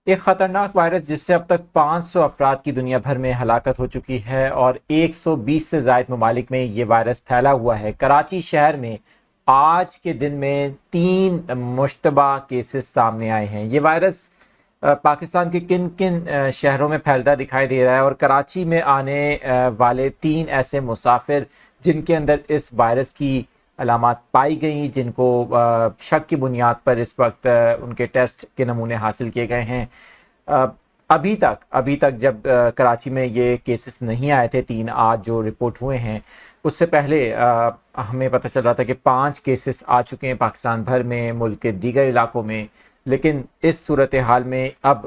ایک خطرناک وائرس جس سے اب تک 500 افراد کی دنیا بھر میں ہلاکت ہو چکی ہے اور 120 سے زائد ممالک میں یہ وائرس پھیلا ہوا ہے۔ کراچی شہر میں آج کے دن میں 3 مشتبہ کیسز سامنے آئے ہیں۔ یہ وائرس پاکستان کے کن کن شہروں میں پھیلتا دکھائی دے رہا ہے اور کراچی میں آنے والے 3 ایسے مسافر جن کے اندر اس وائرس کی علامات پائی گئیں، جن کو شک کی بنیاد پر اس وقت ان کے ٹیسٹ کے نمونے حاصل کیے گئے ہیں۔ ابھی تک جب کراچی میں یہ کیسز نہیں آئے تھے، 3 آج جو رپورٹ ہوئے ہیں، اس سے پہلے ہمیں پتہ چل رہا تھا کہ 5 کیسز آ چکے ہیں پاکستان بھر میں، ملک کے دیگر علاقوں میں۔ لیکن اس صورتحال میں اب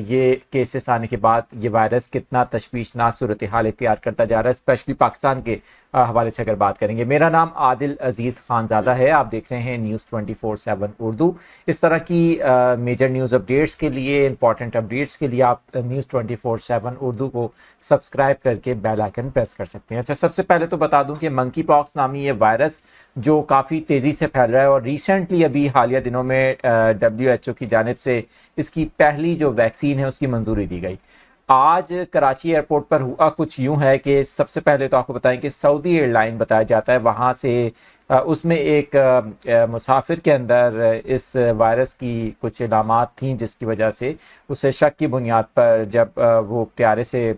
یہ کیسز آنے کے بعد یہ وائرس کتنا تشویشناک صورتحال اختیار کرتا جا رہا ہے، اسپیشلی پاکستان کے حوالے سے اگر بات کریں گے۔ میرا نام عادل عزیز خانزادہ ہے، آپ دیکھ رہے ہیں نیوز 24/7 اردو۔ اس طرح کی میجر نیوز اپڈیٹس کے لیے، امپورٹنٹ اپڈیٹس کے لیے آپ نیوز 24/7 اردو کو سبسکرائب کر کے بیل آئکن پریس کر سکتے ہیں۔ اچھا، سب سے پہلے تو بتا دوں کہ منکی پاکس نامی یہ وائرس جو کافی تیزی سے پھیل رہا ہے اور ریسنٹلی ابھی حالیہ دنوں میں WHO کی جانب سے اس کی پہلی جو ویکسین ہے اس کی منظوری دی گئی۔ آج کراچی ایئرپورٹ پر ہوا کچھ یوں ہے کہ سب سے پہلے تو آپ کو بتائیں کہ سعودی ایئر لائن بتایا جاتا ہے، وہاں سے اس میں ایک مسافر کے اندر اس وائرس کی کچھ علامات تھیں، جس کی وجہ سے اسے شک کی بنیاد پر جب وہ طیارے سے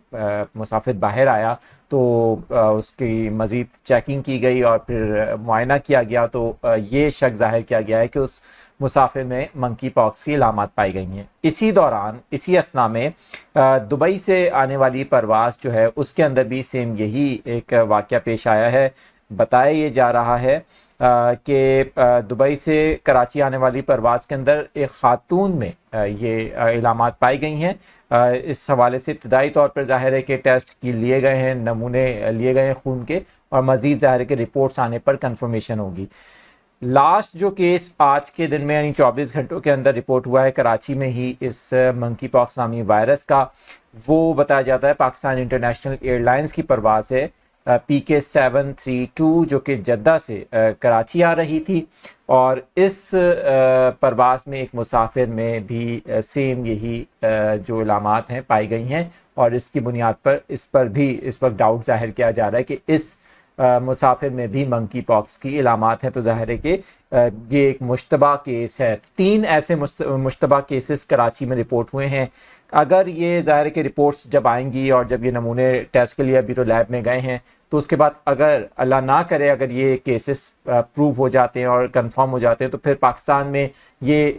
مسافر باہر آیا تو اس کی مزید چیکنگ کی گئی اور پھر معائنہ کیا گیا تو یہ شک ظاہر کیا گیا ہے کہ اس مسافر میں منکی پاکس کی علامات پائی گئی ہیں۔ اسی اثناء میں دبئی سے آنے والی پرواز جو ہے اس کے اندر بھی سیم یہی ایک واقعہ پیش آیا ہے۔ بتایا یہ جا رہا ہے کہ دبئی سے کراچی آنے والی پرواز کے اندر ایک خاتون میں یہ علامات پائی گئی ہیں۔ اس حوالے سے ابتدائی طور پر ظاہر ہے کہ ٹیسٹ کی لیے گئے ہیں، نمونے لیے گئے ہیں خون کے، اور مزید ظاہر ہے کہ رپورٹس آنے پر کنفرمیشن ہوگی۔ لاسٹ جو کیس آج کے دن میں یعنی 24 گھنٹوں کے اندر رپورٹ ہوا ہے کراچی میں ہی اس منکی پاکس نامی وائرس کا، وہ بتایا جاتا ہے پاکستان انٹرنیشنل ایئر لائنز کی پرواز ہے PK732 جو کہ جدہ سے کراچی آ رہی تھی، اور اس پرواز میں ایک مسافر میں بھی سیم یہی جو علامات ہیں پائی گئی ہیں، اور اس کی بنیاد پر اس پر بھی اس وقت ڈاؤٹ ظاہر کیا جا رہا ہے کہ اس مسافر میں بھی منکی پاکس کی علامات ہیں۔ تو ظاہر ہے کہ یہ ایک مشتبہ کیس ہے۔ 3 ایسے مشتبہ کیسز کراچی میں رپورٹ ہوئے ہیں۔ اگر یہ ظاہر ہے کہ رپورٹس جب آئیں گی اور جب یہ نمونے ٹیسٹ کے لیے ابھی تو لیب میں گئے ہیں، تو اس کے بعد اگر اللہ نہ کرے اگر یہ کیسز پروو ہو جاتے ہیں اور کنفرم ہو جاتے ہیں تو پھر پاکستان میں یہ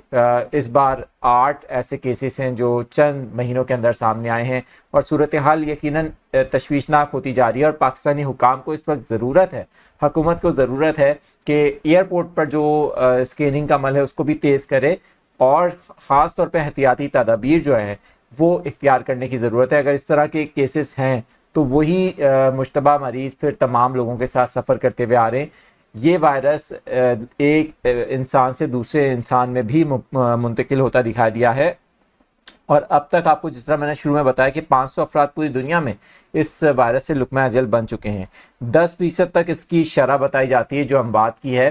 اس بار 8 ایسے کیسز ہیں جو چند مہینوں کے اندر سامنے آئے ہیں، اور صورتحال یقیناً تشویشناک ہوتی جا رہی ہے۔ اور پاکستانی حکام کو اس وقت ضرورت ہے، حکومت کو ضرورت ہے کہ ایئرپورٹ پر جو اسکیننگ کا عمل ہے اس کو بھی تیز کرے، اور خاص طور پہ احتیاطی تدابیر جو ہیں وہ اختیار کرنے کی ضرورت ہے۔ اگر اس طرح کے کیسز ہیں تو وہی مشتبہ مریض پھر تمام لوگوں کے ساتھ سفر کرتے ہوئے آ رہے ہیں۔ یہ وائرس ایک انسان سے دوسرے انسان میں بھی منتقل ہوتا دکھائی دیا ہے، اور اب تک آپ کو جس طرح میں نے شروع میں بتایا کہ 500 افراد پوری دنیا میں اس وائرس سے لقمہ اجل بن چکے ہیں۔ 10% تک اس کی شرح بتائی جاتی ہے جو ہم بات کی ہے۔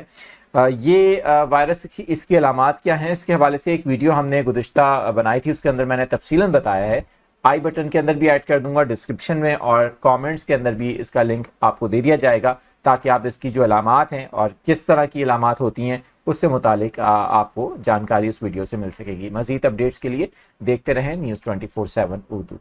یہ وائرس اس کی علامات کیا ہیں، اس کے حوالے سے ایک ویڈیو ہم نے گزشتہ بنائی تھی، اس کے اندر میں نے تفصیلاً بتایا ہے۔ آئی بٹن کے اندر بھی ایڈ کر دوں گا، ڈسکرپشن میں اور کامنٹس کے اندر بھی اس کا لنک آپ کو دے دیا جائے گا، تاکہ آپ اس کی جو علامات ہیں اور کس طرح کی علامات ہوتی ہیں اس سے متعلق آپ کو جانکاری اس ویڈیو سے مل سکے گی۔ مزید اپڈیٹس کے لیے دیکھتے رہیں نیوز 24/7 اردو۔